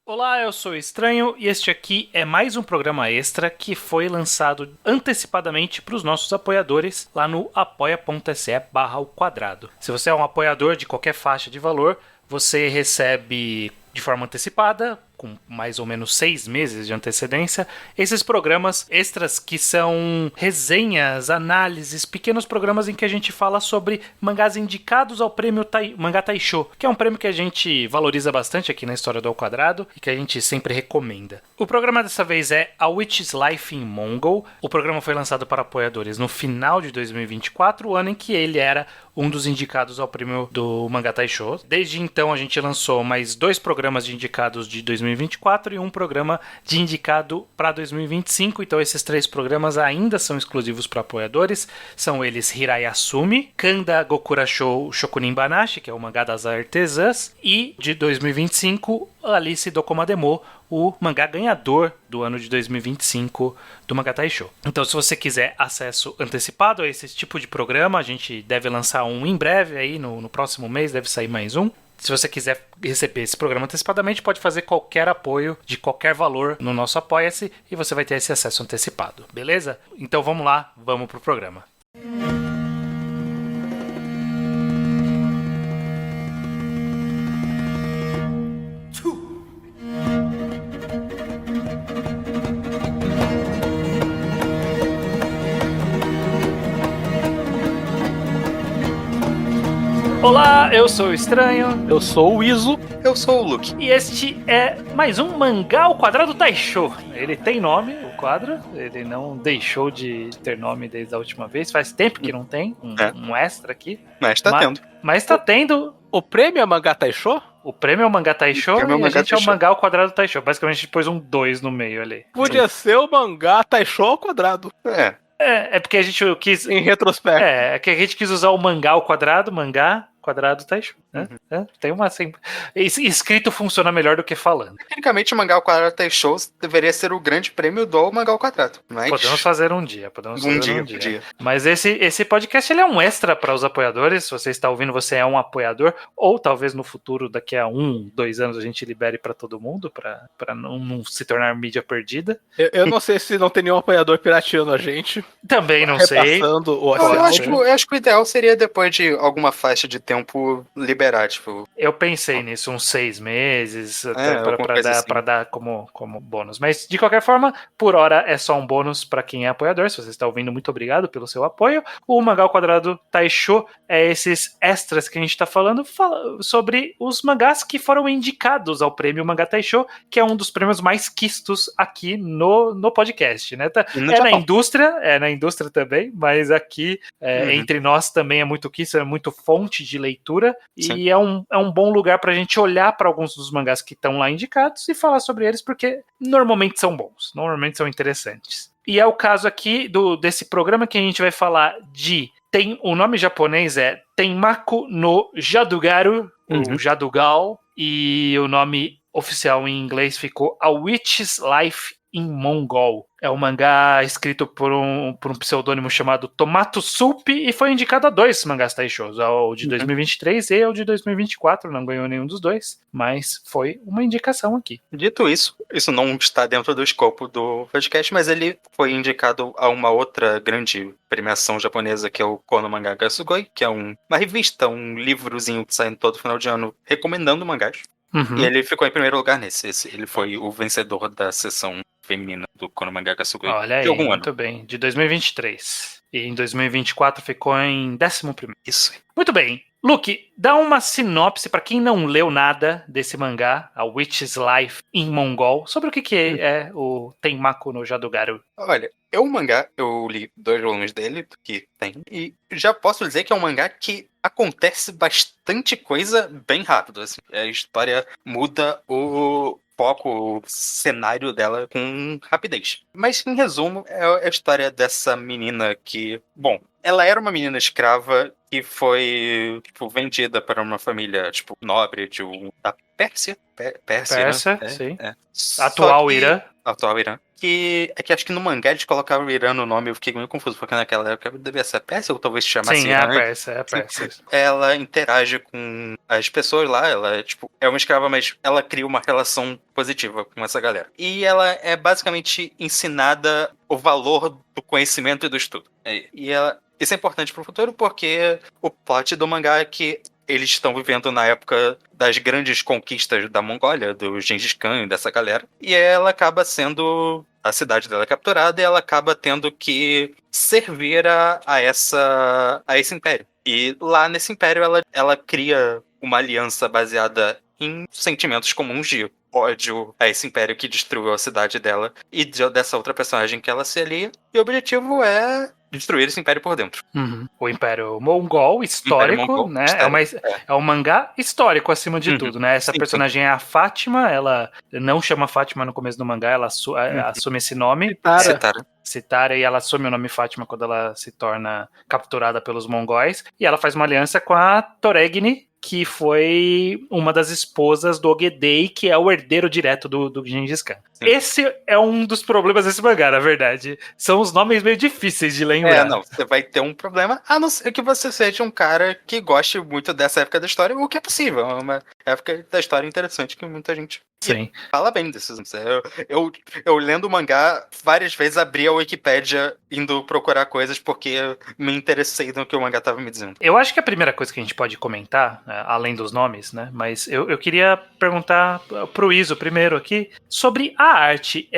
Olá, eu sou o Estranho e este aqui é mais um programa extra que foi lançado antecipadamente para os nossos apoiadores lá no apoia.se/ao quadrado. Se você é um apoiador de qualquer faixa de valor, você recebe de forma antecipada, com mais ou menos 6 meses de antecedência, esses programas extras que são resenhas, análises, pequenos programas em que a gente fala sobre mangás indicados ao prêmio Mangá Taisho, que é um prêmio que a gente valoriza bastante aqui na História do Ao Quadrado e que a gente sempre recomenda. O programa dessa vez é A Witch's Life in Mongol. O programa foi lançado para apoiadores no final de 2024, o ano em que ele era um dos indicados ao prêmio do Mangá Taisho. Desde então a gente lançou mais 2 programas de indicados de 2024 e um programa de indicado para 2025. Então esses 3 programas ainda são exclusivos para apoiadores. São eles Hirayasumi, Kanda Gokurashou Shokunin Banashi, que é o mangá das artesãs, e de 2025 Alice Dokomademo, o mangá ganhador do ano de 2025 do Mangá Taisho. Então, se você quiser acesso antecipado a esse tipo de programa, a gente deve lançar um em breve, aí no próximo mês deve sair mais um. Se você quiser receber esse programa antecipadamente, pode fazer qualquer apoio de qualquer valor no nosso Apoia-se e você vai ter esse acesso antecipado, beleza? Então vamos lá, vamos pro programa. Olá, eu sou o Estranho. Eu sou o Iso. Eu sou o Luke. E este é mais um Mangá ao Quadrado Taisho. Ele tem nome, o quadro. Ele não deixou de ter nome desde a última vez. Faz tempo que não tem um extra aqui. Mas tá tendo. Mas tá tendo. O prêmio é Mangá Taisho? O prêmio é o Mangá Taisho e a gente é o Mangá ao Quadrado Taisho. Basicamente a gente pôs um 2 no meio ali. Podia ser o Mangá Taisho ao quadrado. É porque a gente quis... Em retrospecto. É que a gente quis usar o Mangá ao quadrado, Mangá... Quadrado Taisho, né? Tem uma assim. Escrito funciona melhor do que falando. Tecnicamente, o Mangá ao Quadrado Taisho deveria ser o grande prêmio do Mangá ao Quadrado. Mas... Podemos fazer um dia. Um dia. Mas esse podcast ele é um extra para os apoiadores. Se você está ouvindo, você é um apoiador. Ou talvez no futuro, daqui a 2 anos, a gente libere para todo mundo, para não se tornar mídia perdida. Eu não sei se não tem nenhum apoiador pirateando a gente. Também não sei. Eu acho que o ideal seria depois de alguma faixa de tempo liberar, tipo... Eu pensei nisso, uns 6 meses, para dar como bônus. Mas, de qualquer forma, por hora é só um bônus para quem é apoiador. Se você está ouvindo, muito obrigado pelo seu apoio. O Mangá ao Quadrado Taisho é esses extras que a gente está falando sobre os mangás que foram indicados ao prêmio Mangá Taisho, que é um dos prêmios mais quistos aqui no podcast, né? Na indústria também, mas aqui entre nós também é muito quisto, é muito fonte de leitura. Sim. E é um bom lugar pra gente olhar para alguns dos mangás que estão lá indicados e falar sobre eles, porque normalmente são bons, normalmente são interessantes. E é o caso aqui desse programa que a gente vai falar de... O nome japonês é Tenmaku no Jadugaru, ou Jadugal, e o nome oficial em inglês ficou A Witch's Life in Mongol. É um mangá escrito por um pseudônimo chamado Tomato Soup e foi indicado a 2 mangás Taishos, o de 2023 e o de 2024, não ganhou nenhum dos 2, mas foi uma indicação aqui. Dito isso não está dentro do escopo do podcast, mas ele foi indicado a uma outra grande premiação japonesa, que é o Kono Manga Gasugoi, que é uma revista, um livrozinho que sai todo final de ano recomendando mangás. E ele ficou em primeiro lugar nesse. Ele foi o vencedor da sessão feminina do Kono Manga Gasugoi. Olha aí, muito bem. De 2023. E em 2024 ficou em 11º. Isso. Muito bem. Luke, dá uma sinopse para quem não leu nada desse mangá, A Witch's Life in Mongol, sobre o que é o Tenmaku no Jadugaru. Olha, é um mangá, eu li 2 volumes dele, que tem, e já posso dizer que é um mangá que acontece bastante coisa bem rápido, assim. A história muda o foco, o cenário dela com rapidez. Mas, em resumo, é a história dessa menina que, bom, ela era uma menina escrava que foi, vendida para uma família, nobre da Pérsia. Pérsia, né? Sim. Atual Irã. Atual Irã. que acho que no mangá eles colocaram Iran no nome, eu fiquei meio confuso, porque naquela época devia ser a Pérsia, ou talvez se chamasse Sim, é Irã. a Pérsia, é a Pérsia. Ela interage com as pessoas lá, ela é uma escrava, mas ela cria uma relação positiva com essa galera. E ela é basicamente ensinada o valor do conhecimento e do estudo. Isso é importante pro futuro porque o plot do mangá é que eles estão vivendo na época das grandes conquistas da Mongólia, do Gengis Khan e dessa galera. E ela acaba sendo... A cidade dela é capturada e ela acaba tendo que servir a esse império. E lá nesse império ela cria uma aliança baseada em sentimentos comuns de ódio a esse império que destruiu a cidade dela e dessa outra personagem que ela se alia. E o objetivo é destruir esse império por dentro. Uhum. O Império Mongol histórico, Império Mongol, né? histórico, É um mangá histórico acima de tudo, né? Essa Sim, personagem é a Fátima, ela não chama Fátima no começo do mangá, ela assume esse nome. Citara, e ela assume o nome Fátima quando ela se torna capturada pelos mongóis. E ela faz uma aliança com a Toregni, que foi uma das esposas do Ogedei, que é o herdeiro direto do Gengis Khan. Sim. Esse é um dos problemas desse mangá, na verdade. São os nomes meio difíceis de lembrar. Você vai ter um problema, a não ser que você seja um cara que goste muito dessa época da história, o que é possível. É uma época da história interessante que muita gente fala bem desses. Eu lendo o mangá, várias vezes abri a Wikipédia indo procurar coisas porque me interessei no que o mangá estava me dizendo. Eu acho que a primeira coisa que a gente pode comentar, além dos nomes, né, mas eu queria perguntar pro Iso primeiro aqui, sobre a arte.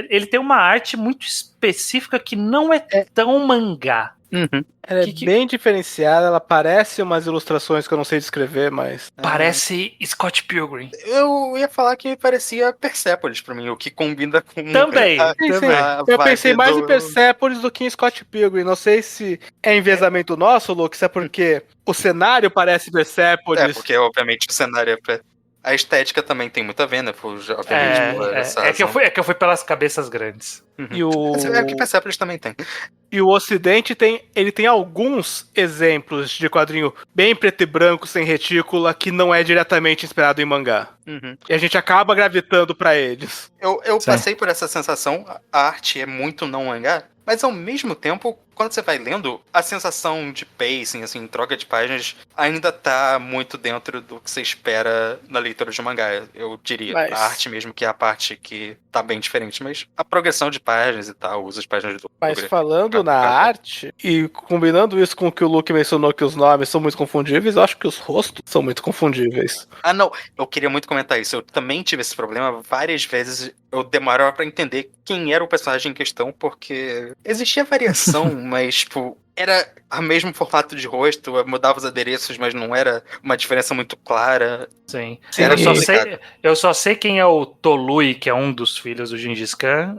Ele tem uma arte muito específica que não é tão mangá. Uhum. Ela é bem diferenciada, ela parece umas ilustrações que eu não sei descrever, mas... Parece Scott Pilgrim. Eu ia falar que parecia Persepolis pra mim, o que combina com... Também. Eu pensei mais em Persepolis do que em Scott Pilgrim. Não sei se é enviesamento nosso, Luke, se é porque o cenário parece Persepolis. Porque obviamente o cenário é... A estética também tem muito a ver, né? É que eu fui pelas cabeças grandes. Uhum. É que Persepolis também tem. E o Ocidente ele tem alguns exemplos de quadrinho bem preto e branco, sem retícula, que não é diretamente inspirado em mangá. Uhum. E a gente acaba gravitando pra eles. Eu passei por essa sensação, a arte é muito não mangá, mas ao mesmo tempo, quando você vai lendo, a sensação de pacing, assim, troca de páginas, ainda tá muito dentro do que você espera na leitura de mangá, eu diria. A arte mesmo, que é a parte que tá bem diferente, mas a progressão de páginas e tal, usa as páginas do... Mas falando na arte, e combinando isso com o que o Luke mencionou, que os nomes são muito confundíveis, eu acho que os rostos são muito confundíveis. Ah, não, eu queria muito comentar isso, eu também tive esse problema várias vezes, eu demorava pra entender quem era o personagem em questão, porque existia variação, mas, tipo, era o mesmo formato de rosto, mudava os adereços, mas não era uma diferença muito clara. Sim. Eu só sei quem é o Tolui, que é um dos filhos do Gengis Khan,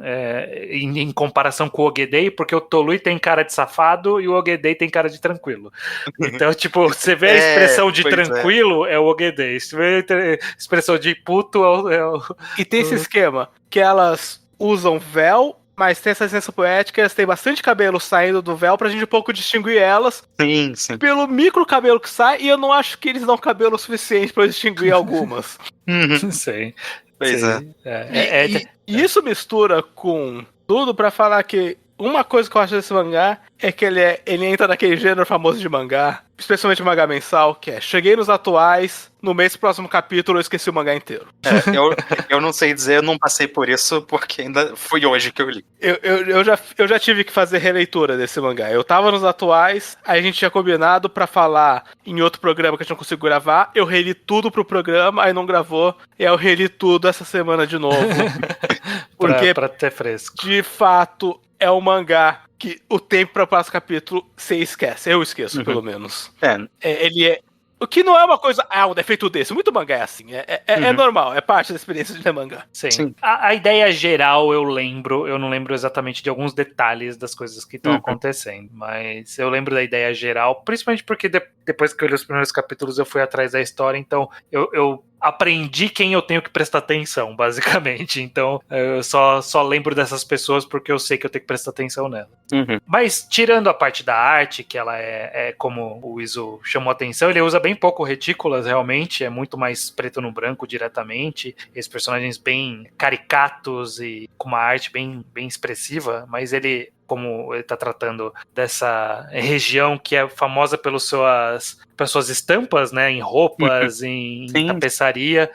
em comparação com o Ogedei, porque o Tolui tem cara de safado e o Ogedei tem cara de tranquilo. Então, tipo, você vê a expressão de tranquilo, é o Ogedei. Se vê a expressão de puto, é o... E tem esse esquema, que elas usam véu, mas tem essa licença poética, elas têm bastante cabelo saindo do véu pra gente um pouco distinguir elas. Sim. Pelo micro cabelo que sai, e eu não acho que eles dão cabelo suficiente pra distinguir algumas. Sim. Pois E isso mistura com tudo pra falar que uma coisa que eu acho desse mangá é que ele entra naquele gênero famoso de mangá, especialmente o mangá mensal, que é: cheguei nos atuais, no mês do próximo capítulo eu esqueci o mangá inteiro. Eu não sei dizer, eu não passei por isso, porque ainda foi hoje que eu li. Eu já tive que fazer releitura desse mangá. Eu tava nos atuais, aí a gente tinha combinado pra falar em outro programa que a gente não conseguiu gravar, eu reli tudo pro programa, aí não gravou, e aí eu reli tudo essa semana de novo. Porque, pra ter fresco. De fato, é um mangá que o tempo para o próximo capítulo você esquece. Eu esqueço, pelo menos. Ele é... O que não é uma coisa... um defeito desse. Muito mangá é assim. É normal. É parte da experiência de ler mangá. Sim. A ideia geral eu lembro. Eu não lembro exatamente de alguns detalhes das coisas que estão acontecendo. Mas eu lembro da ideia geral. Principalmente porque depois que eu li os primeiros capítulos eu fui atrás da história. Então eu aprendi quem eu tenho que prestar atenção, basicamente. Então, eu só lembro dessas pessoas porque eu sei que eu tenho que prestar atenção nela. Uhum. Mas, tirando a parte da arte, que ela é como o Iso chamou a atenção, ele usa bem pouco retículas, realmente, é muito mais preto no branco diretamente, esses personagens bem caricatos e com uma arte bem expressiva, mas ele, como ele tá tratando dessa região que é famosa pelas suas estampas, né, em roupas, em Sim. tapeçaria,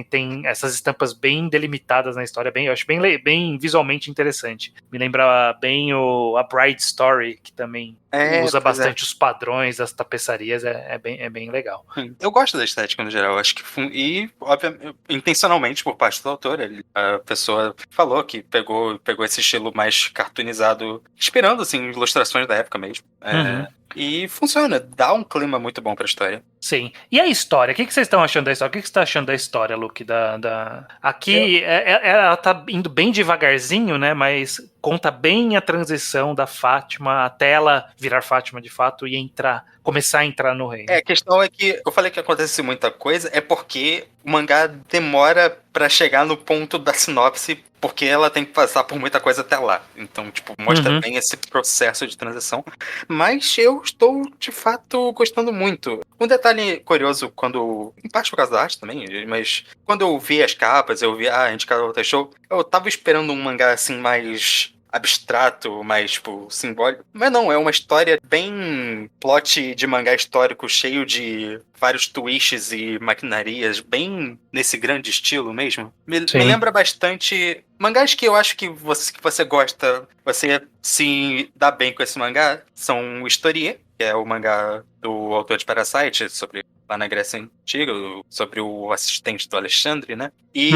tem essas estampas bem delimitadas na história, eu acho bem visualmente interessante. Me lembra bem a Bride Story, que também usa bastante os padrões das tapeçarias, é bem legal. Eu gosto da estética no geral, acho que obviamente, intencionalmente por parte do autor, a pessoa falou que pegou esse estilo mais cartoonizado, inspirando assim ilustrações da época mesmo. E funciona, dá um clima muito bom pra história. Sim. E a história? O que vocês estão achando da história? O que você está achando da história, Luke? Aqui ela tá indo bem devagarzinho, né? Mas conta bem a transição da Fátima até ela virar Fátima de fato e começar a entrar no reino. A questão é que eu falei que acontece muita coisa, é porque o mangá demora pra chegar no ponto da sinopse, porque ela tem que passar por muita coisa até lá. Então, tipo, mostra bem esse processo de transição. Mas eu estou, de fato, gostando muito. Um detalhe curioso, em parte por causa da arte também, mas quando eu vi as capas, eu vi, Indicador Water Show, eu tava esperando um mangá, assim, mais abstrato, mais, tipo, simbólico. Mas não, é uma história bem plot de mangá histórico, cheio de vários twists e maquinarias, bem nesse grande estilo mesmo. Me lembra bastante mangás que eu acho que você gosta, você se dá bem com esse mangá, são o Historie, que é o mangá do autor de Parasite, lá na Grécia Antiga, sobre o assistente do Alexandre, né? E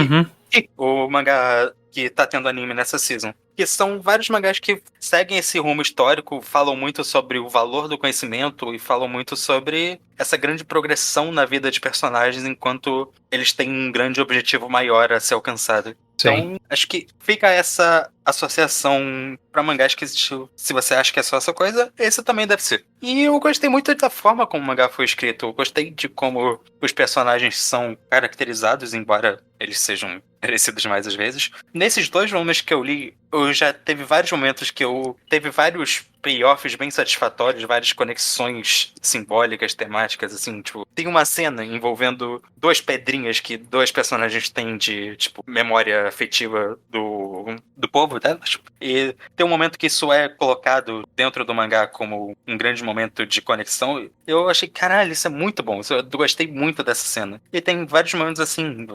o mangá que tá tendo anime nessa season. Que são vários mangás que seguem esse rumo histórico, falam muito sobre o valor do conhecimento e falam muito sobre essa grande progressão na vida de personagens enquanto eles têm um grande objetivo maior a ser alcançado. Então, acho que fica essa associação pra mangás que existiu. Se você acha que é só essa coisa, esse também deve ser. E eu gostei muito da forma como o mangá foi escrito. Eu gostei de como os personagens são caracterizados, embora eles sejam merecidos mais às vezes. Nesses 2 volumes que eu li, eu já teve vários momentos que teve vários payoffs bem satisfatórios, várias conexões simbólicas, temáticas, assim, tipo, tem uma cena envolvendo 2 pedrinhas que 2 personagens têm de, tipo, memória afetiva do povo delas. E tem um momento que isso é colocado dentro do mangá como um grande momento de conexão. Eu achei, caralho, isso é muito bom. Eu gostei muito dessa cena. E tem vários momentos assim,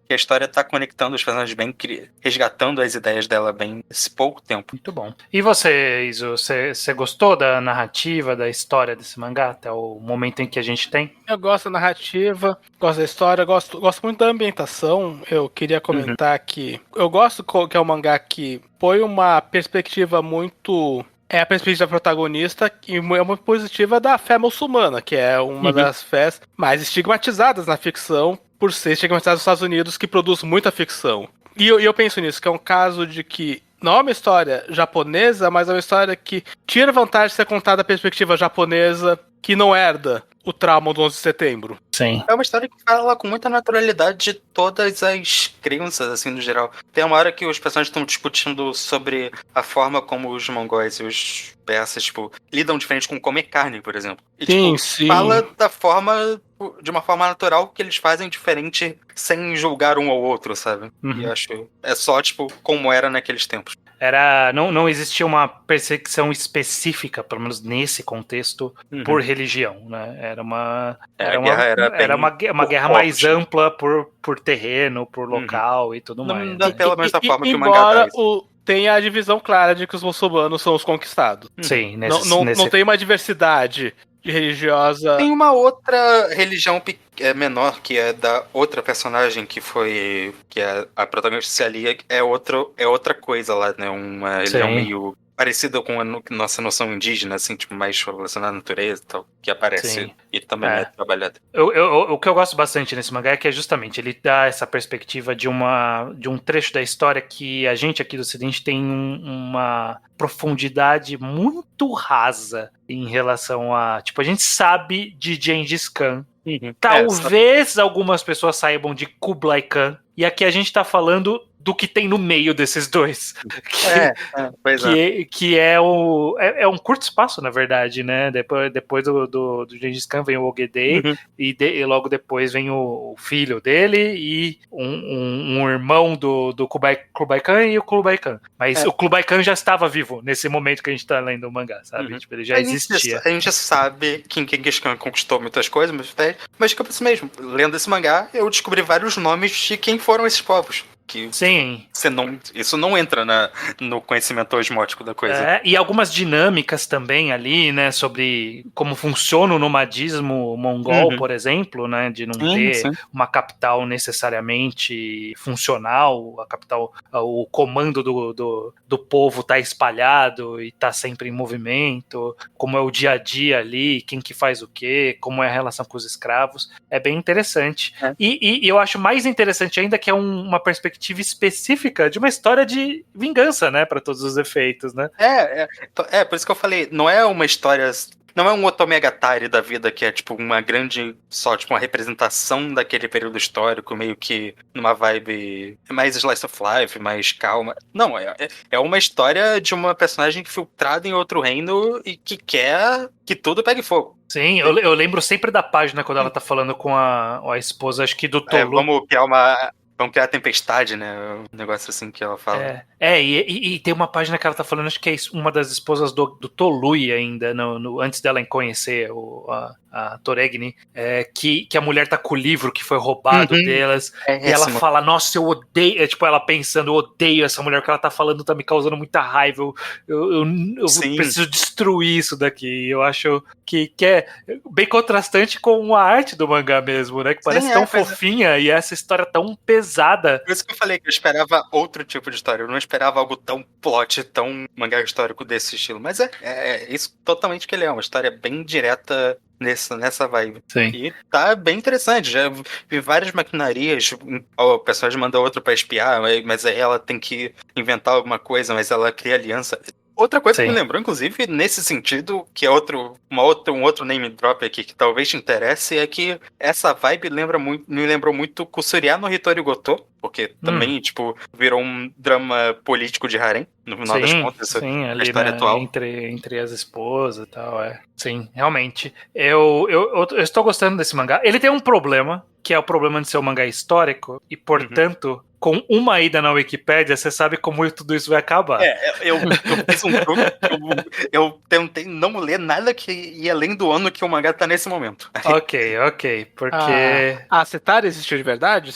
que a história tá conectando os personagens bem, resgatando as ideias dela bem nesse pouco tempo. Muito bom. E você, Iso, você gostou da narrativa, da história desse mangá até o momento em que a gente tem? Eu gosto da narrativa, gosto da história, gosto muito da ambientação. Eu queria comentar que eu gosto que é um mangá que põe uma perspectiva muito... É a perspectiva da protagonista e é muito positiva da fé muçulmana, que é uma das fés mais estigmatizadas na ficção, por ser estigmatizada nos Estados Unidos, que produz muita ficção. E eu penso nisso, que é um caso de que não é uma história japonesa, mas é uma história que tira vantagem de ser contada da perspectiva japonesa, que não herda o trauma do 11 de setembro. Sim. É uma história que fala com muita naturalidade de todas as crenças, assim, no geral. Tem uma hora que os personagens estão discutindo sobre a forma como os mongóis e os persas, tipo, lidam diferente com comer carne, por exemplo. E, Sim. fala de uma forma natural que eles fazem diferente sem julgar um ao outro, sabe? E eu acho, é só, tipo, como era naqueles tempos. Não existia uma perseguição específica, pelo menos nesse contexto, por religião, né? Era uma guerra mais ampla por terreno, por local e tudo mais. Não pela mesma forma que o mangá traz. Tem a divisão clara de que os muçulmanos são os conquistados. Sim, não tem uma diversidade religiosa. Tem uma outra religião menor, que é da outra personagem que é a protagonista se alia, é outra coisa lá, né? Uma religião meio parecida com a nossa noção indígena, assim, tipo, mais relacionada à natureza e tal, que aparece e também é trabalhada. O que eu gosto bastante nesse mangá é que justamente ele dá essa perspectiva de um trecho da história que a gente aqui do Ocidente tem uma profundidade muito rasa em relação a... Tipo, a gente sabe de Gengis Khan, Uhum. Talvez algumas pessoas saibam de Kublai Khan. E aqui a gente tá falando do que tem no meio desses dois. Que é um curto espaço, na verdade, né? Depois do Gengis Khan vem o Ogedei, e logo depois vem o filho dele e um irmão do Kublai Khan e o Kublai Khan. Mas o Kublai Khan já estava vivo nesse momento que a gente tá lendo o mangá, sabe? Tipo, ele já existia. A gente já sabe que Gengis Khan conquistou muitas coisas, mas que é isso mesmo. Lendo esse mangá, eu descobri vários nomes de quem foram esses povos. Que Sim. Isso não entra no conhecimento osmótico da coisa. E algumas dinâmicas também ali, né, sobre como funciona o nomadismo mongol, por exemplo, né, de não ter uma capital necessariamente funcional, a capital, o comando do povo tá espalhado e tá sempre em movimento, como é o dia a dia ali, quem que faz o quê, como é a relação com os escravos, é bem interessante. E eu acho mais interessante ainda que é uma perspectiva específica de uma história de vingança, né, para todos os efeitos, né? Por isso que eu falei, não é uma história, não é um Otomegatari da vida que é tipo uma grande, só tipo uma representação daquele período histórico, meio que numa vibe mais slice of life, mais calma. Não, é uma história de uma personagem filtrada em outro reino e que quer que tudo pegue fogo. Sim, eu lembro sempre da página quando ela tá falando com a esposa, acho que do Tolu. Vamos criar a tempestade, né? Um negócio assim que ela fala. E tem uma página que ela tá falando, acho que é uma das esposas do Tolui ainda, antes dela conhecer a Toregni, que a mulher tá com o livro que foi roubado delas, e ela fala, nossa, eu odeio, tipo, ela pensando, eu odeio essa mulher, que ela tá falando tá me causando muita raiva, eu preciso destruir isso daqui. Eu acho que é bem contrastante com a arte do mangá mesmo, né? Que parece tão fofinha e essa história tão pesada. Por isso que eu falei que eu esperava outro tipo de história. Eu não esperava algo tão plot, tão mangá histórico desse estilo. Mas é isso totalmente que ele é. Uma história bem direta nessa vibe. Sim. E tá bem interessante. Já vi várias maquinarias. O personagem manda outro pra espiar, mas aí ela tem que inventar alguma coisa, mas ela cria aliança. Outra coisa que me lembrou, inclusive, nesse sentido, que é um outro name drop aqui que talvez te interesse, é que essa vibe me lembrou muito Kusuriya no Hitori Goto, porque também, tipo, virou um drama político de harem, no final das contas, ali, a história atual. Entre as esposas e tal, Sim, realmente. Eu estou gostando desse mangá. Ele tem um problema, que é o problema de ser um mangá histórico, e, portanto, com uma ida na Wikipédia, você sabe como tudo isso vai acabar. Eu fiz um truque, eu tentei não ler nada que ia além do ano que o mangá tá nesse momento. Ok, porque... A Cetara existiu de verdade?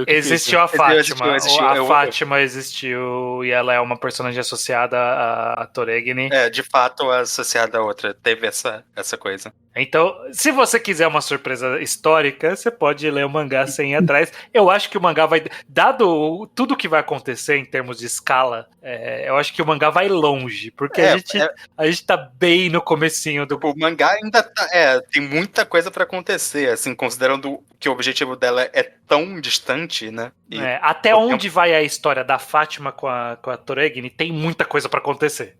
Existiu a Fátima. A Fátima existiu e ela é uma personagem associada a Toregni. De fato, associada a outra. Teve essa coisa. Então, se você quiser uma surpresa histórica, você pode ler o mangá sem ir atrás. Eu acho que o mangá vai... Dado tudo que vai acontecer em termos de escala, eu acho que o mangá vai longe. Porque a gente tá bem no comecinho do... O mangá ainda tá... tem muita coisa pra acontecer, assim, considerando que o objetivo dela é tão distante, né? Até onde vai a história da Fátima com a Toregni, tem muita coisa pra acontecer.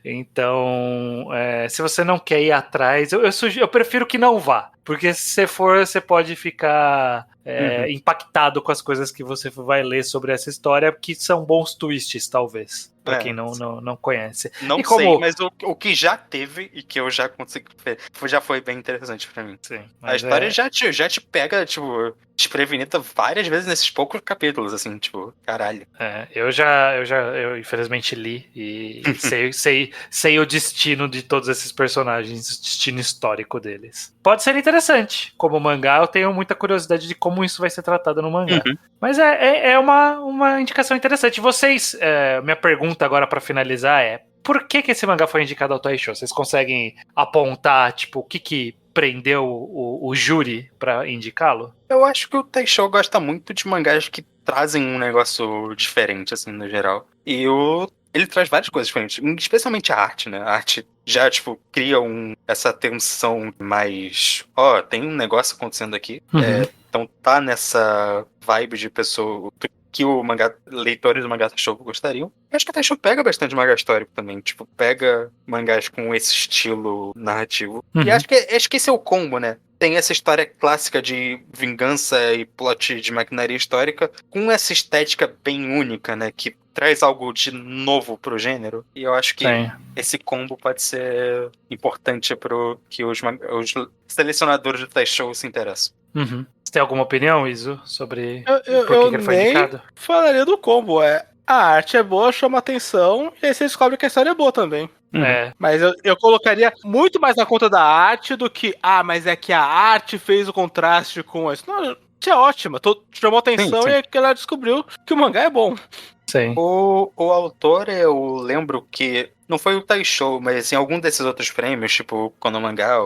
Então, se você não quer ir atrás, eu prefiro que não vá. Porque se você for, você pode ficar impactado com as coisas que você vai ler sobre essa história, que são bons twists, talvez. Pra quem não conhece. Não sei, mas o que já teve e que eu já consegui ver, já foi bem interessante pra mim. Sim, a história já te pega, tipo, desprevenida várias vezes nesses poucos capítulos, assim, tipo, caralho. Eu infelizmente li e sei o destino de todos esses personagens, o destino histórico deles. Pode ser interessante. Como mangá, eu tenho muita curiosidade de como isso vai ser tratado no mangá. Mas é uma indicação interessante. Vocês, minha pergunta agora pra finalizar por que esse mangá foi indicado ao Taisho? Vocês conseguem apontar, tipo, o que prendeu o júri pra indicá-lo? Eu acho que o Taisho gosta muito de mangás que trazem um negócio diferente, assim, no geral. E ele traz várias coisas diferentes, especialmente a arte, né? A arte já, tipo, cria essa tensão mais... tem um negócio acontecendo aqui. Então tá nessa vibe de pessoa... que o mangá, leitores do mangá Taisho gostariam. Eu acho que o Taisho pega bastante mangá histórico também, tipo, pega mangás com esse estilo narrativo. E acho que esse é o combo, né? Tem essa história clássica de vingança e plot de maquinaria histórica com essa estética bem única, né? Que traz algo de novo pro gênero. E eu acho que esse combo pode ser importante pro que os selecionadores do Taisho se interessam. Você tem alguma opinião, Izu, sobre por que ele foi indicado? Falaria do combo, a arte é boa, chama atenção, e aí você descobre que a história é boa também. Mas eu colocaria muito mais na conta da arte do que, mas é que a arte fez o contraste com isso. Não, é ótima, chamou atenção sim. E ela descobriu que o mangá é bom. Sim. O autor, eu lembro que não foi o Taisho, mas em algum desses outros prêmios, tipo Konomangá,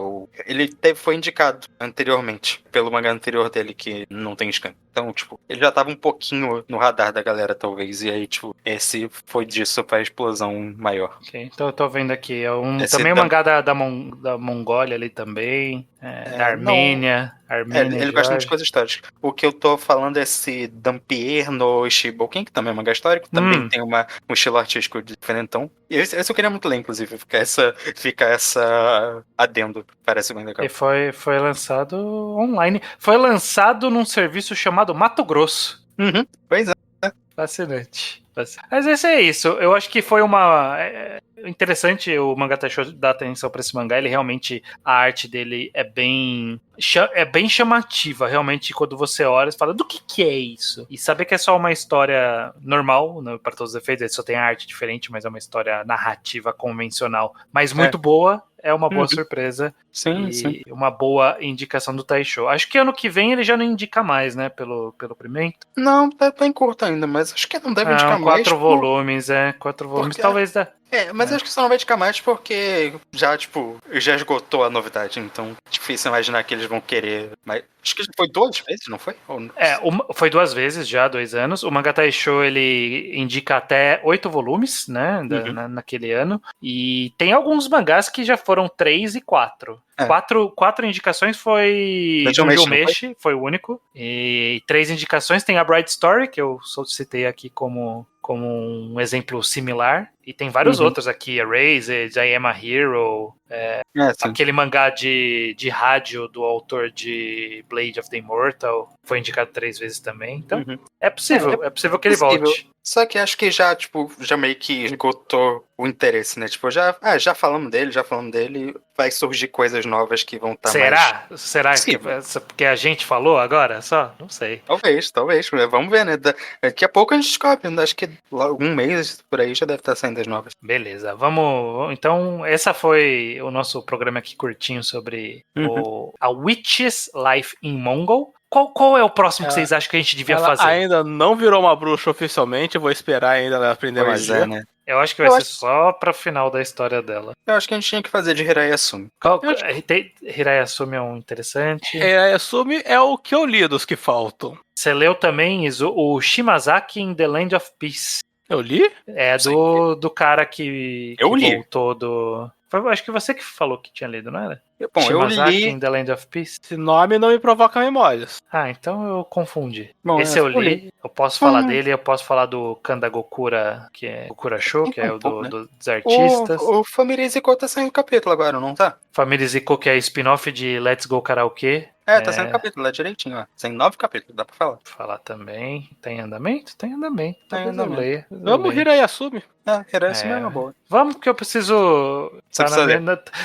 ele foi indicado anteriormente, pelo mangá anterior dele, que não tem scan. Então, tipo, ele já tava um pouquinho no radar da galera, talvez, e aí, tipo, esse foi disso pra explosão maior. Ok, então eu tô vendo aqui, também o mangá da Mongólia ali também, da Armênia. Ele gosta de coisas históricas. O que eu tô falando é esse Dampier no Shiboken, que também é um mangá histórico, também tem um estilo artístico diferentão. E esse eu queria muito ler, inclusive, fica essa adendo, parece bem legal. E foi lançado online. Foi lançado num serviço chamado Mato Grosso. Pois é. Fascinante. Mas esse é isso. Eu acho que foi uma... interessante o Mangá Taisho dar atenção pra esse mangá. Ele realmente, a arte dele é bem chamativa. Realmente, quando você olha, você fala, do que é isso? E saber que é só uma história normal, né, para todos os efeitos, ele só tem arte diferente, mas é uma história narrativa convencional, mas muito boa. É uma boa surpresa. Sim. Uma boa indicação do Taisho. Acho que ano que vem ele já não indica mais, né? Pelo Pimenta. Não, tá em curto ainda, mas acho que não deve indicar mais. 4 volumes, 4 volumes. Porque... Talvez dá. Mas acho que só não vai indicar mais porque já esgotou a novidade. Então, difícil imaginar que eles vão querer. Mas acho que foi 2 vezes, não foi? Foi 2 vezes já, 2 anos. O Mangá Taisho, ele indica até 8 volumes, né? Naquele ano. E tem alguns mangás que já foram 3 e 4. 4 indicações foi Dungeon Meshi, foi o único. E 3 indicações tem a Bright Story, que eu só citei aqui como um exemplo similar. E tem vários outros aqui, Erased, I Am a Hero, aquele mangá de rádio do autor de Blade of the Immortal, foi indicado 3 vezes também. Então, é possível que ele volte. Só que acho que já meio que esgotou o interesse, né? Tipo, já falamos dele, vai surgir coisas novas que vão estar mais... Será que porque a gente falou agora só? Não sei. Talvez. Vamos ver, né? Daqui a pouco a gente descobre. Acho que um mês por aí já deve estar saindo as novas. Beleza, vamos... Então, essa foi o nosso programa aqui curtinho sobre A Witch's Life in Mongol. Qual é o próximo que vocês acham que a gente devia fazer? Ainda não virou uma bruxa oficialmente, eu vou esperar ainda ela aprender magia. Né? Eu acho que vai ser só pra final da história dela. Eu acho que a gente tinha que fazer de Hirayasumi. Hirayasumi é um interessante. Hirayasumi é o que eu li dos que faltam. Você leu também o Shimazaki in the Land of Peace. Eu li? É do cara que voltou do... Acho que você que falou que tinha lido, não era? Bom, Shimazaki eu li... in the Land of Peace. Esse nome não me provoca memórias. Então eu confundi. Bom, esse eu li. Eu posso falar dele, eu posso falar do Kandagokura, que é Gokura Show, que é o dos artistas. O Família Ziko tá saindo capítulo agora, não tá? Família Ziko, que é spin-off de Let's Go Karaokê. Tá saindo capítulo lá direitinho, ó. Tem 9 capítulos, dá pra falar. Falar também. Tem andamento? Tem andamento. Vamos Hirayasumi. Hirayasumi é uma boa. Vamos, que eu preciso...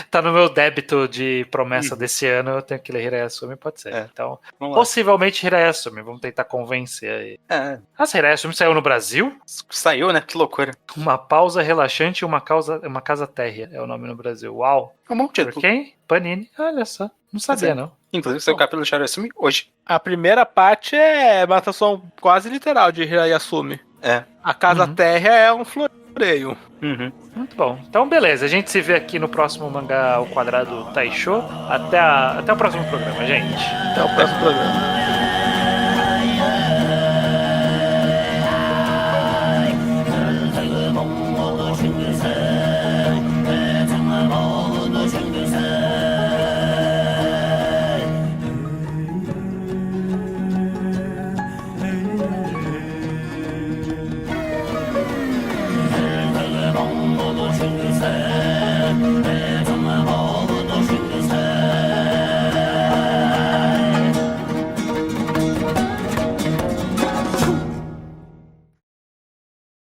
Tá no meu débito de promessa desse ano, eu tenho que ler Hirayasumi, pode ser. Então, possivelmente Hirayasumi, vamos tentar convencer aí. Hirayasumi saiu no Brasil? Saiu, né? Que loucura. Uma pausa relaxante e uma casa térrea é o nome no Brasil. Uau! É um título. Por quem? Panini. Olha só. Não sabia, não. Inclusive, saiu o capítulo de Hirayasumi hoje. A primeira parte é uma tradução quase literal de Hirayasumi. A casa térrea é um floreio. Muito bom. Então, beleza. A gente se vê aqui no próximo Mangá ao Quadrado Taisho. Até o próximo programa, gente. Até o próximo programa.